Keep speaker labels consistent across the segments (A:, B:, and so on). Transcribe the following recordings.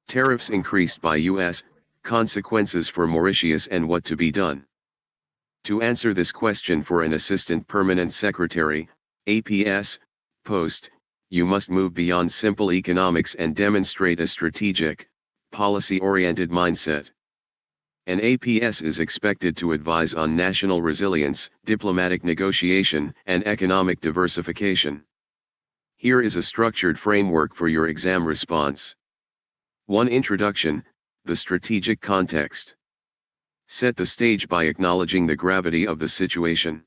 A: Tariffs increased by U.S., consequences for Mauritius and what to be done. To answer this question for an Assistant Permanent Secretary, APS, post, you must move beyond simple economics and demonstrate a strategic, policy-oriented mindset. An APS is expected to advise on national resilience, diplomatic negotiation, and economic diversification. Here is a structured framework for your exam response. 1. Introduction, the strategic context. Set the stage by acknowledging the gravity of the situation.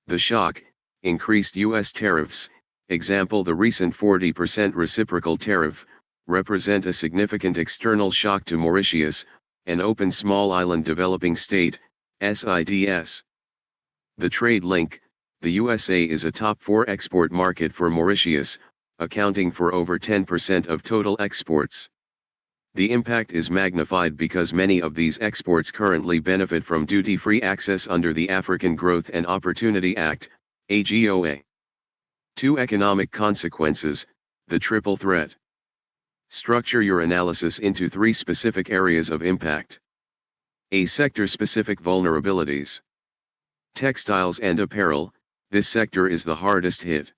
A: The shock, increased U.S. tariffs, example the recent 40% reciprocal tariff, represent a significant external shock to Mauritius, an open small island developing state, SIDS. The trade link, the USA is a top 4 export market for Mauritius, accounting for over 10% of total exports. The impact is magnified because many of these exports currently benefit from duty-free access under the African Growth and Opportunity Act, AGOA. 2. Economic consequences, the triple threat. Structure your analysis into 3 specific areas of impact. A. Sector-specific vulnerabilities. Textiles and apparel, this sector is the hardest hit.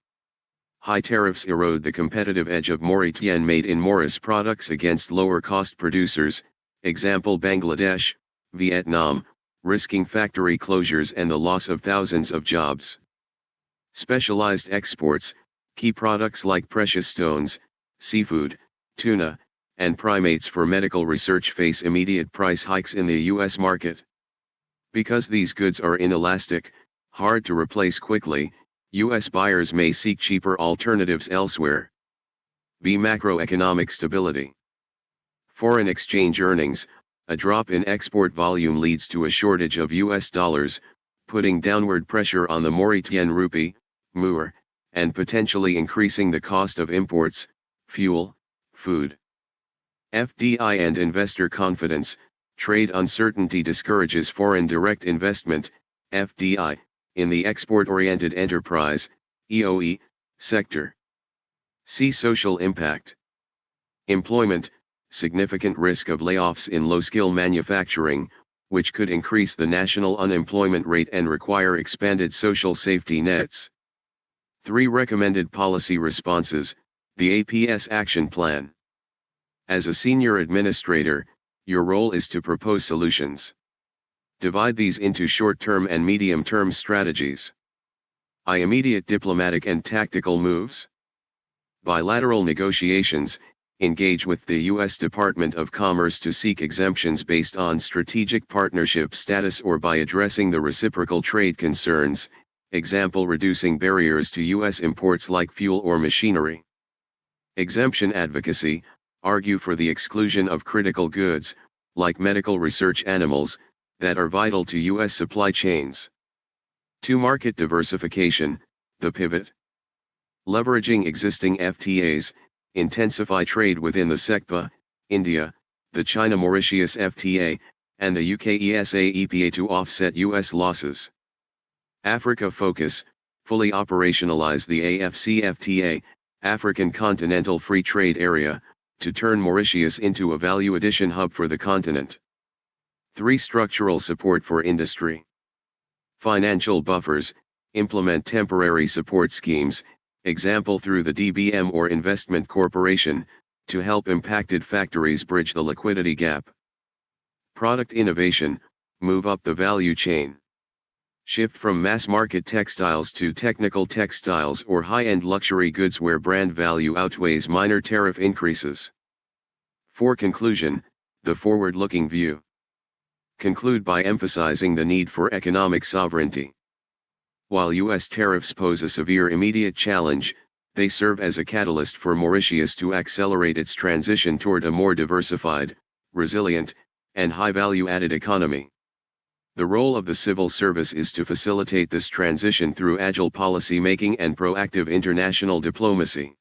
A: High tariffs erode the competitive edge of Mauritian made-in-Maurice products against lower-cost producers, example Bangladesh, Vietnam, risking factory closures and the loss of thousands of jobs. Specialized exports, key products like precious stones, seafood, tuna, and primates for medical research face immediate price hikes in the U.S. market. Because these goods are inelastic, hard to replace quickly, U.S. buyers may seek cheaper alternatives elsewhere. B. Macroeconomic stability. Foreign exchange earnings, a drop in export volume leads to a shortage of U.S. dollars, putting downward pressure on the Mauritian rupee, MUR, and potentially increasing the cost of imports, fuel, food. FDI and investor confidence, trade uncertainty discourages foreign direct investment, FDI, in the export-oriented enterprise, EOE, sector. C. Social impact. Employment, significant risk of layoffs in low-skill manufacturing, which could increase the national unemployment rate and require expanded social safety nets. 3. Recommended policy responses, the APS Action Plan. As a senior administrator, your role is to propose solutions. Divide these into short-term and medium-term strategies. I. Immediate diplomatic and tactical moves. Bilateral negotiations, engage with the U.S. Department of Commerce to seek exemptions based on strategic partnership status or by addressing the reciprocal trade concerns, example reducing barriers to U.S. imports like fuel or machinery. Exemption advocacy, argue for the exclusion of critical goods, like medical research animals, that are vital to U.S. supply chains. 2. Market diversification, the pivot. Leveraging existing FTAs, intensify trade within the SECPA, India, the China-Mauritius FTA, and the UK-ESA EPA to offset U.S. losses. Africa focus, fully operationalize the AFCFTA, African Continental Free Trade Area, to turn Mauritius into a value addition hub for the continent. 3. Structural support for industry. Financial buffers, implement temporary support schemes, example through the DBM or Investment Corporation, to help impacted factories bridge the liquidity gap. Product innovation, move up the value chain. Shift from mass-market textiles to technical textiles or high-end luxury goods where brand value outweighs minor tariff increases. 4. Conclusion, the forward-looking view. Conclude by emphasizing the need for economic sovereignty. While U.S. tariffs pose a severe immediate challenge, they serve as a catalyst for Mauritius to accelerate its transition toward a more diversified, resilient, and high-value-added economy. The role of the civil service is to facilitate this transition through agile policy making and proactive international diplomacy.